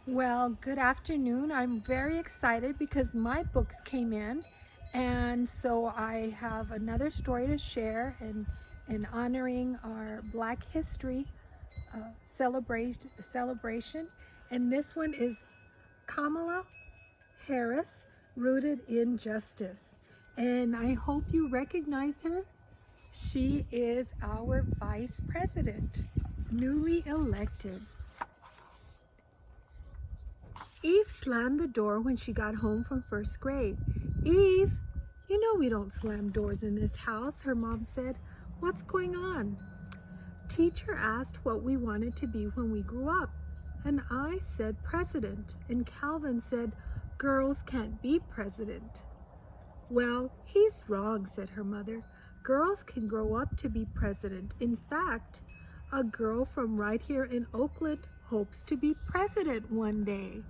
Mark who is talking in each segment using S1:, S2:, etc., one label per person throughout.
S1: Well, good afternoon. I'm very excited because my books came in, and so I have another story to share in honoring our Black History celebration. And this one is Kamala Harris, Rooted in Justice. And I hope you recognize her. She is our Vice President, newly elected. Eve slammed the door when she got home from first grade. Eve, you know we don't slam doors in this house, her mom said. What's going on? Teacher asked what we wanted to be when we grew up, and I said president, and Calvin said girls can't be president. Well, he's wrong, said her mother. Girls can grow up to be president. In fact, a girl from right here in Oakland hopes to be president one day.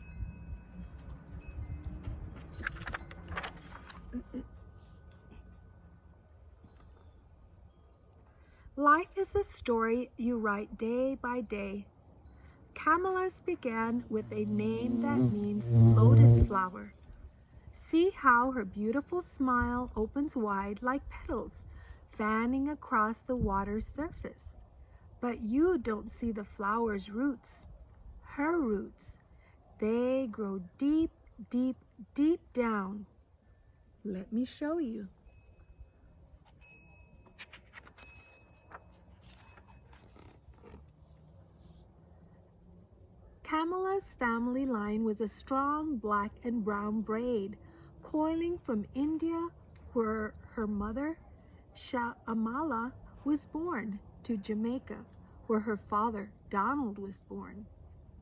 S1: Life is a story you write day by day. Kamala's began with a name that means lotus flower. See how her beautiful smile opens wide like petals, fanning across the water's surface. But you don't see the flower's roots, her roots. They grow deep, deep, deep down. Let me show you. Kamala's family line was a strong black and brown braid, coiling from India, where her mother, Kamala, was born, to Jamaica, where her father, Donald, was born,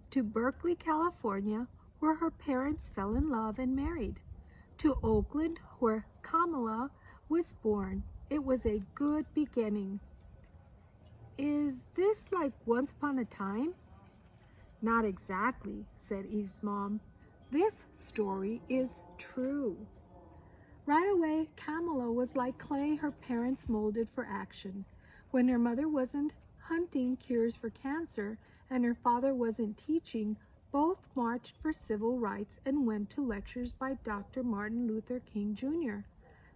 S1: to Berkeley, California, where her parents fell in love and married, to Oakland, where Kamala was born. It was a good beginning. Is this like Once Upon a Time? Not exactly, said Eve's mom. This story is true. Right away, Kamala was like clay her parents molded for action. When her mother wasn't hunting cures for cancer and her father wasn't teaching, both marched for civil rights and went to lectures by Dr. Martin Luther King Jr.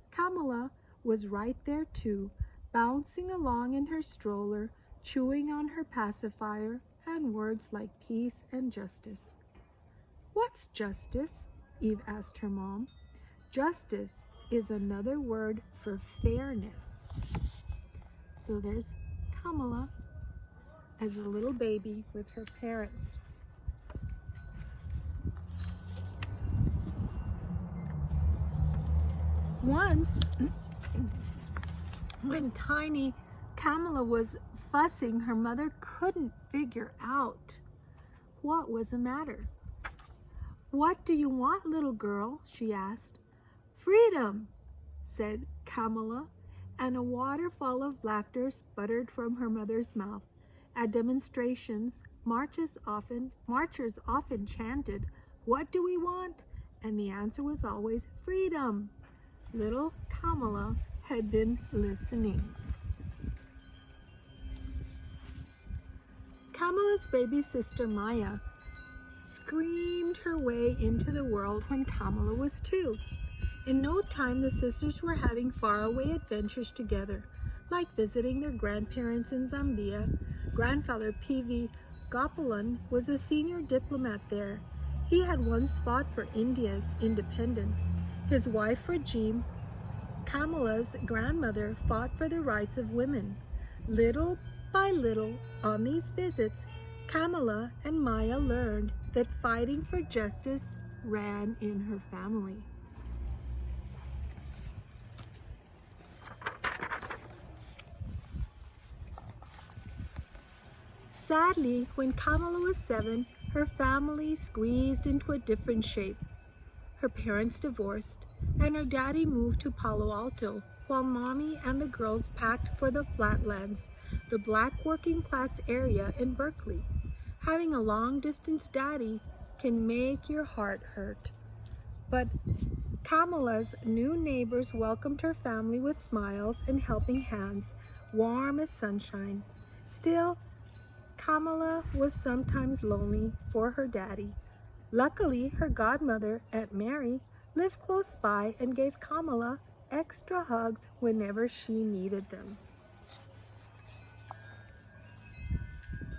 S1: Kamala was right there too, bouncing along in her stroller, chewing on her pacifier, and words like peace and justice. What's justice? Eve asked her mom. Justice is another word for fairness. So there's Kamala as a little baby with her parents. Once, when tiny Kamala was fussing, her mother couldn't figure out what was the matter. What do you want, little girl? She asked. Freedom, said Kamala, and a waterfall of laughter sputtered from her mother's mouth. At demonstrations, marchers often chanted, "What do we want?" And the answer was always freedom. Little Kamala had been listening. Kamala's baby sister Maya screamed her way into the world when Kamala was 2. In no time, the sisters were having faraway adventures together, like visiting their grandparents in Zambia. Grandfather P.V. Gopalan was a senior diplomat there. He had once fought for India's independence. His wife Regine, Kamala's grandmother, fought for the rights of women. Little by little, on these visits, Kamala and Maya learned that fighting for justice ran in her family. Sadly, when Kamala was 7, her family squeezed into a different shape. Her parents divorced, and her daddy moved to Palo Alto, while Mommy and the girls packed for the Flatlands, the black working class area in Berkeley. Having a long-distance daddy can make your heart hurt. But Kamala's new neighbors welcomed her family with smiles and helping hands, warm as sunshine. Still, Kamala was sometimes lonely for her daddy. Luckily, her godmother, Aunt Mary, lived close by and gave Kamala extra hugs whenever she needed them.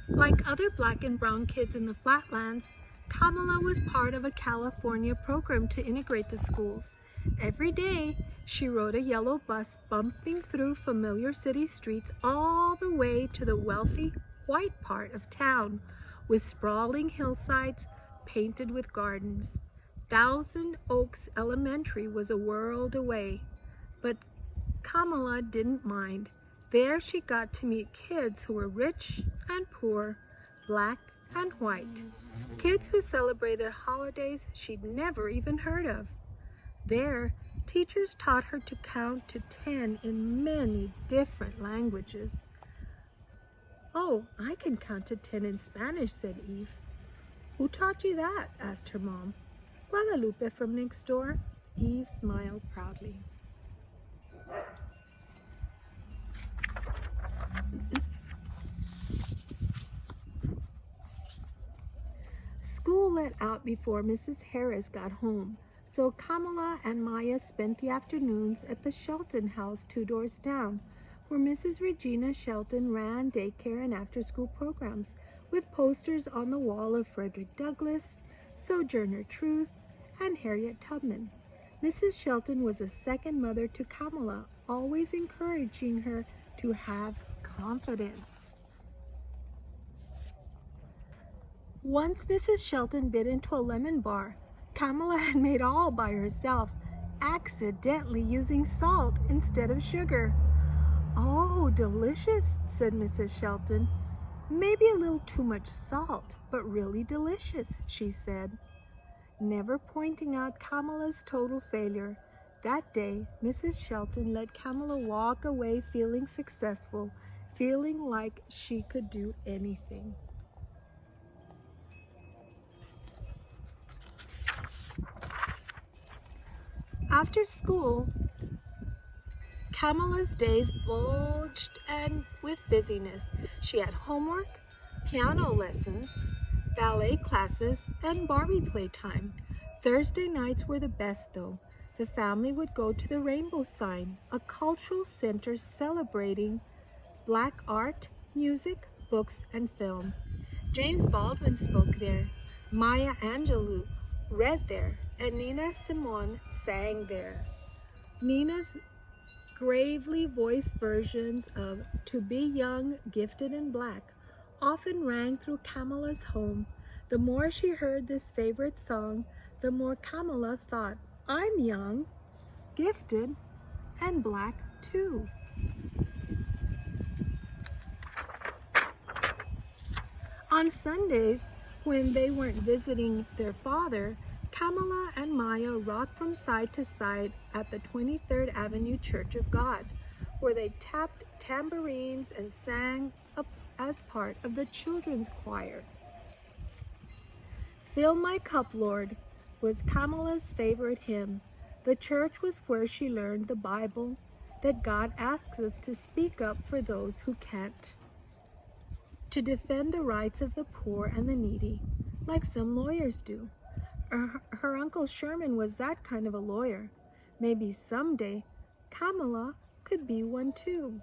S1: Like other black and brown kids in the flatlands, Kamala was part of a California program to integrate the schools. Every day, she rode a yellow bus bumping through familiar city streets all the way to the wealthy white part of town with sprawling hillsides painted with gardens. Thousand Oaks Elementary was a world away, but Kamala didn't mind. There she got to meet kids who were rich and poor, black and white. Kids who celebrated holidays she'd never even heard of. There, teachers taught her to count to 10 in many different languages. "Oh, I can count to 10 in Spanish," said Eve. "Who taught you that?" asked her mom. "Guadalupe from next door." Eve smiled proudly. School let out before Mrs. Harris got home, so Kamala and Maya spent the afternoons at the Shelton house 2 doors down, where Mrs. Regina Shelton ran daycare and after-school programs, with posters on the wall of Frederick Douglass, Sojourner Truth, and Harriet Tubman. Mrs. Shelton was a second mother to Kamala, always encouraging her to have confidence. Once Mrs. Shelton bit into a lemon bar Kamala had made all by herself, accidentally using salt instead of sugar. "Oh, delicious," said Mrs. Shelton. "Maybe a little too much salt, but really delicious," she said, never pointing out Kamala's total failure. That day, Mrs. Shelton let Kamala walk away feeling successful, feeling like she could do anything. After school, Kamala's days bulged and with busyness. She had homework, piano lessons, ballet classes, and Barbie playtime. Thursday nights were the best though. The family would go to the Rainbow Sign, a cultural center celebrating Black art, music, books, and film. James Baldwin spoke there. Maya Angelou read there, and Nina Simone sang there. Nina's gravely voiced versions of "To Be Young, Gifted and Black" often rang through Kamala's home. The more she heard this favorite song, the more Kamala thought, "I'm young, gifted, and black too." On Sundays, when they weren't visiting their father, Kamala and Maya rocked from side to side at the 23rd Avenue Church of God, where they tapped tambourines and sang as part of the children's choir. "Fill My Cup, Lord" was Kamala's favorite hymn. The church was where she learned the Bible, that God asks us to speak up for those who can't, to defend the rights of the poor and the needy, like some lawyers do. Her Uncle Sherman was that kind of a lawyer. Maybe someday Kamala could be one too.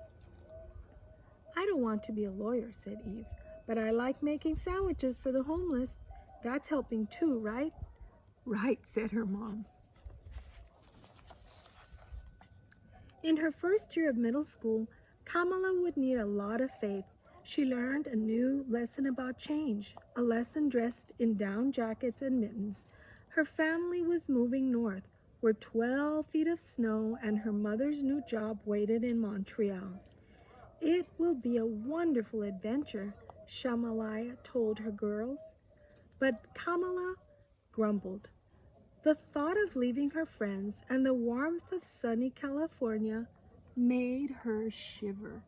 S1: "I don't want to be a lawyer," said Eve, "but I like making sandwiches for the homeless. That's helping too, right?" "Right," said her mom. In her first year of middle school, Kamala would need a lot of faith. She learned a new lesson about change, a lesson dressed in down jackets and mittens. Her family was moving north, where 12 feet of snow and her mother's new job waited in Montreal. "It will be a wonderful adventure," Shamalaya told her girls. But Kamala grumbled. The thought of leaving her friends and the warmth of sunny California made her shiver.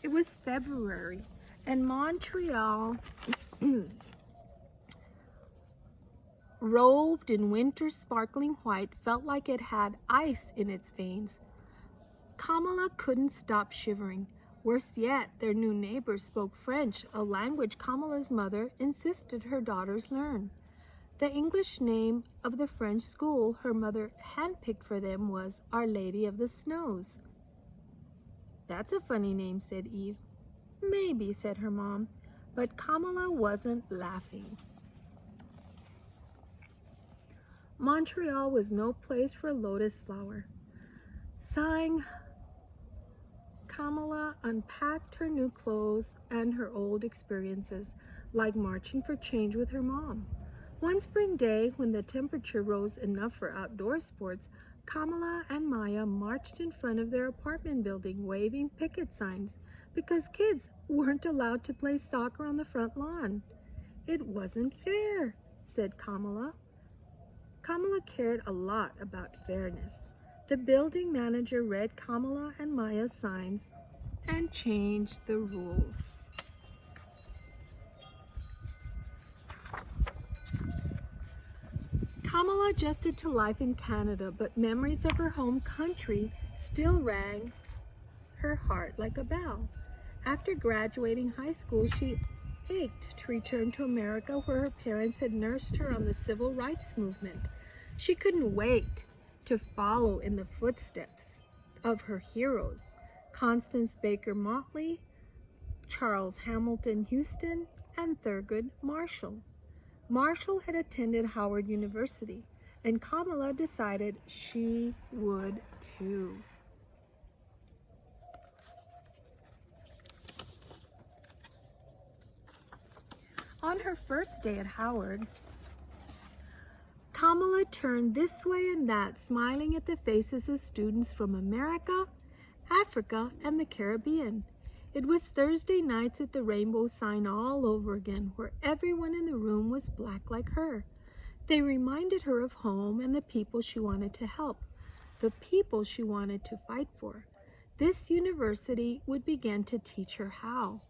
S1: It was February, and Montreal, robed in winter's sparkling white, felt like it had ice in its veins. Kamala couldn't stop shivering. Worse yet, their new neighbors spoke French, a language Kamala's mother insisted her daughters learn. The English name of the French school her mother handpicked for them was Our Lady of the Snows. "That's a funny name," said Eve. "Maybe," said her mom, but Kamala wasn't laughing. Montreal was no place for a lotus flower. Sighing, Kamala unpacked her new clothes and her old experiences, like marching for change with her mom. One spring day, when the temperature rose enough for outdoor sports, Kamala and Maya marched in front of their apartment building, waving picket signs, because kids weren't allowed to play soccer on the front lawn. "It wasn't fair," said Kamala. Kamala cared a lot about fairness. The building manager read Kamala and Maya's signs and changed the rules. Kamala adjusted to life in Canada, but memories of her home country still rang her heart like a bell. After graduating high school, she ached to return to America, where her parents had nursed her on the civil rights movement. She couldn't wait to follow in the footsteps of her heroes, Constance Baker Motley, Charles Hamilton Houston, and Thurgood Marshall. Marshall had attended Howard University, and Kamala decided she would too. On her first day at Howard, Kamala turned this way and that, smiling at the faces of students from America, Africa, and the Caribbean. It was Thursday nights at the Rainbow Sign all over again, where everyone in the room was black like her. They reminded her of home and the people she wanted to help, the people she wanted to fight for. This university would begin to teach her how.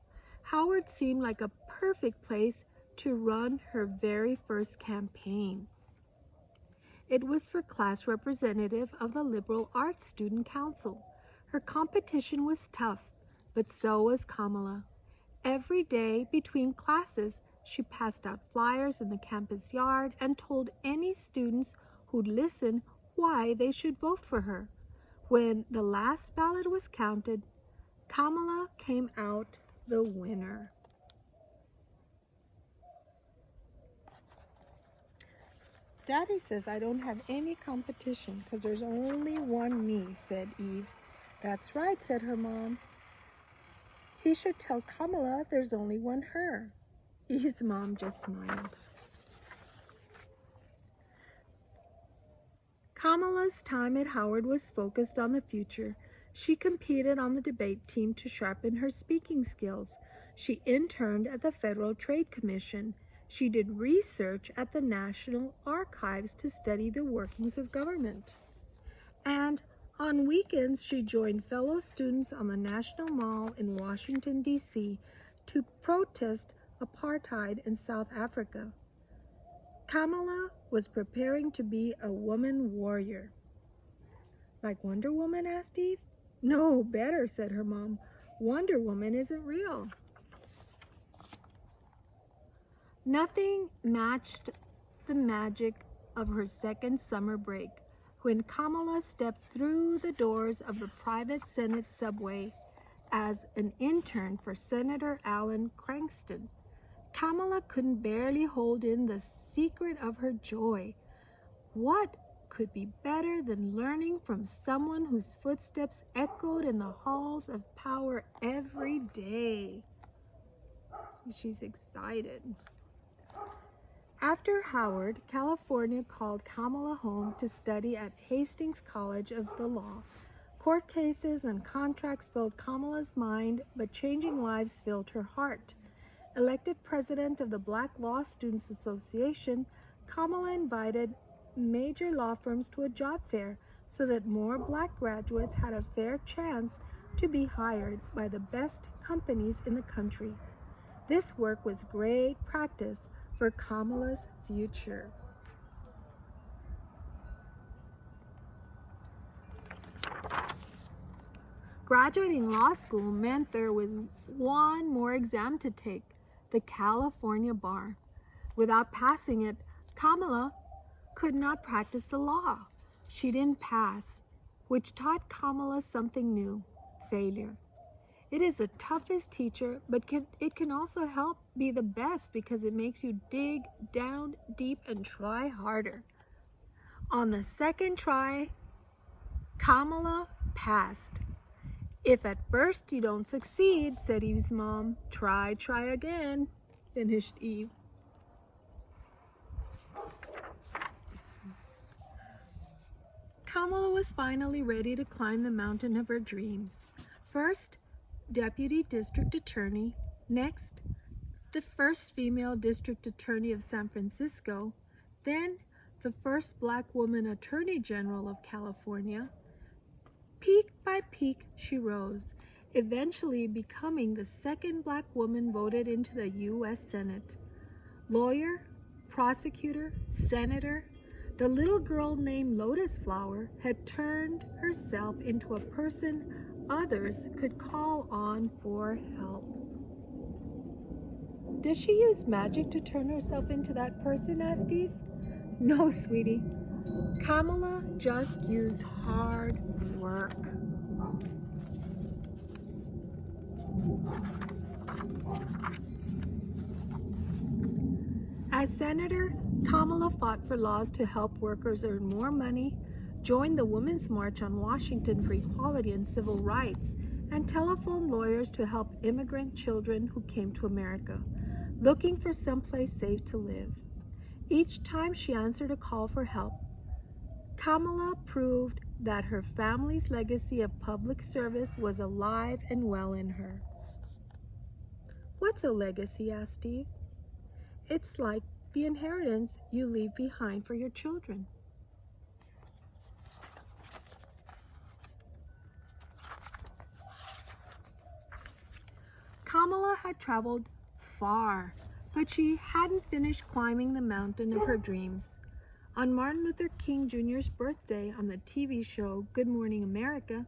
S1: Howard seemed like a perfect place to run her very first campaign. It was for class representative of the Liberal Arts Student Council. Her competition was tough, but so was Kamala. Every day between classes, she passed out flyers in the campus yard and told any students who'd listen why they should vote for her. When the last ballot was counted, Kamala came out the winner. "Daddy says I don't have any competition because there's only one me," said Eve. "That's right," said her mom. "He should tell Kamala there's only one her." Eve's mom just smiled. Kamala's time at Howard was focused on the future. She competed on the debate team to sharpen her speaking skills. She interned at the Federal Trade Commission. She did research at the National Archives to study the workings of government. And on weekends, she joined fellow students on the National Mall in Washington, D.C. to protest apartheid in South Africa. Kamala was preparing to be a woman warrior. "Like Wonder Woman?" asked Eve. "No, better," said her mom. "Wonder Woman isn't real." Nothing matched the magic of her second summer break when Kamala stepped through the doors of the private Senate subway as an intern for Senator Alan Cranston. Kamala couldn't barely hold in the secret of her joy. What could be better than learning from someone whose footsteps echoed in the halls of power every day? So she's excited. After Howard, California called Kamala home to study at Hastings College of the Law. Court cases and contracts filled Kamala's mind, but changing lives filled her heart. Elected president of the Black Law Students Association, Kamala invited major law firms to a job fair so that more Black graduates had a fair chance to be hired by the best companies in the country. This work was great practice for Kamala's future. Graduating law school meant there was one more exam to take, the California bar. Without passing it, Kamala could not practice the law. She didn't pass, which taught Kamala something new: failure. It is the toughest teacher, but it can also help be the best because it makes you dig down deep and try harder. On the second try, Kamala passed. "If at first you don't succeed," said Eve's mom, try again," finished Eve. Kamala was finally ready to climb the mountain of her dreams. First, Deputy District Attorney. Next, the first female District Attorney of San Francisco. Then, the first Black woman Attorney General of California. Peak by peak, she rose, eventually becoming the second Black woman voted into the U.S. Senate. Lawyer, prosecutor, senator, the little girl named Lotus Flower had turned herself into a person others could call on for help. "Does she use magic to turn herself into that person?" asked Eve. "No, sweetie. Kamala just used hard work." As senator, Kamala fought for laws to help workers earn more money, joined the Women's March on Washington for equality and civil rights, and telephoned lawyers to help immigrant children who came to America, looking for someplace safe to live. Each time she answered a call for help, Kamala proved that her family's legacy of public service was alive and well in her. "What's a legacy?" asked Steve. "It's like the inheritance you leave behind for your children." Kamala had traveled far, but she hadn't finished climbing the mountain of her dreams. On Martin Luther King Jr.'s birthday on the TV show Good Morning America,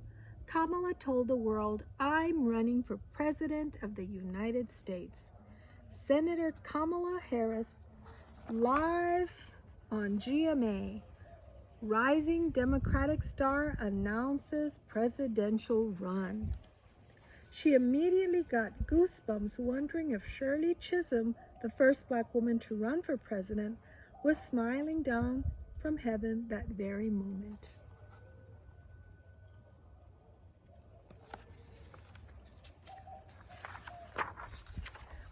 S1: Kamala told the world, "I'm running for President of the United States." Senator Kamala Harris, live on GMA, rising Democratic star announces presidential run. She immediately got goosebumps wondering if Shirley Chisholm, the first Black woman to run for president, was smiling down from heaven that very moment.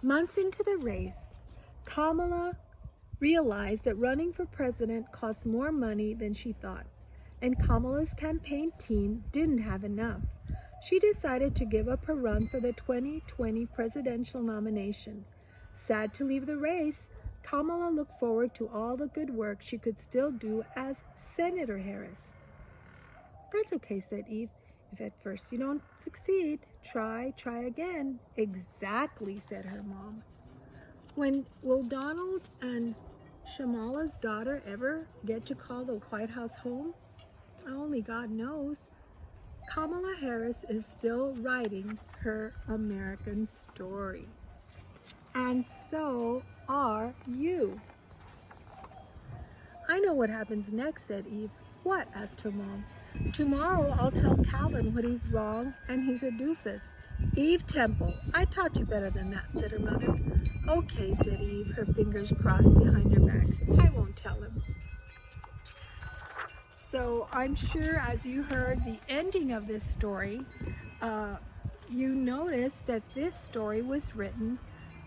S1: Months into the race, Kamala realized that running for president cost more money than she thought, and Kamala's campaign team didn't have enough. She decided to give up her run for the 2020 presidential nomination. Sad to leave the race, Kamala looked forward to all the good work she could still do as Senator Harris. "That's okay," said Eve. "If at first you don't succeed, try again." "Exactly," said her mom. "When will Donald and Shamala's daughter ever get to call the White House home? Only God knows." Kamala Harris is still writing her American story. And so are you. "I know what happens next," said Eve. "What?" asked her mom. "Tomorrow I'll tell Calvin what he's wrong and he's a doofus." "Eve Temple, I taught you better than that," said her mother. "Okay," said Eve, her fingers crossed behind her back. "I won't tell him." So I'm sure as you heard the ending of this story, you noticed that this story was written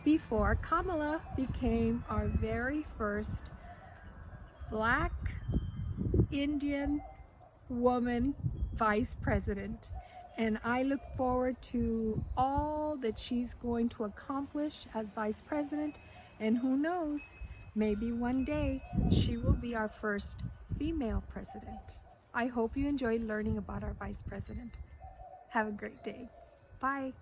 S1: before Kamala became our very first Black Indian woman vice president. And I look forward to all that she's going to accomplish as vice president. And who knows, maybe one day she will be our first female president. I hope you enjoyed learning about our vice president. Have a great day. Bye.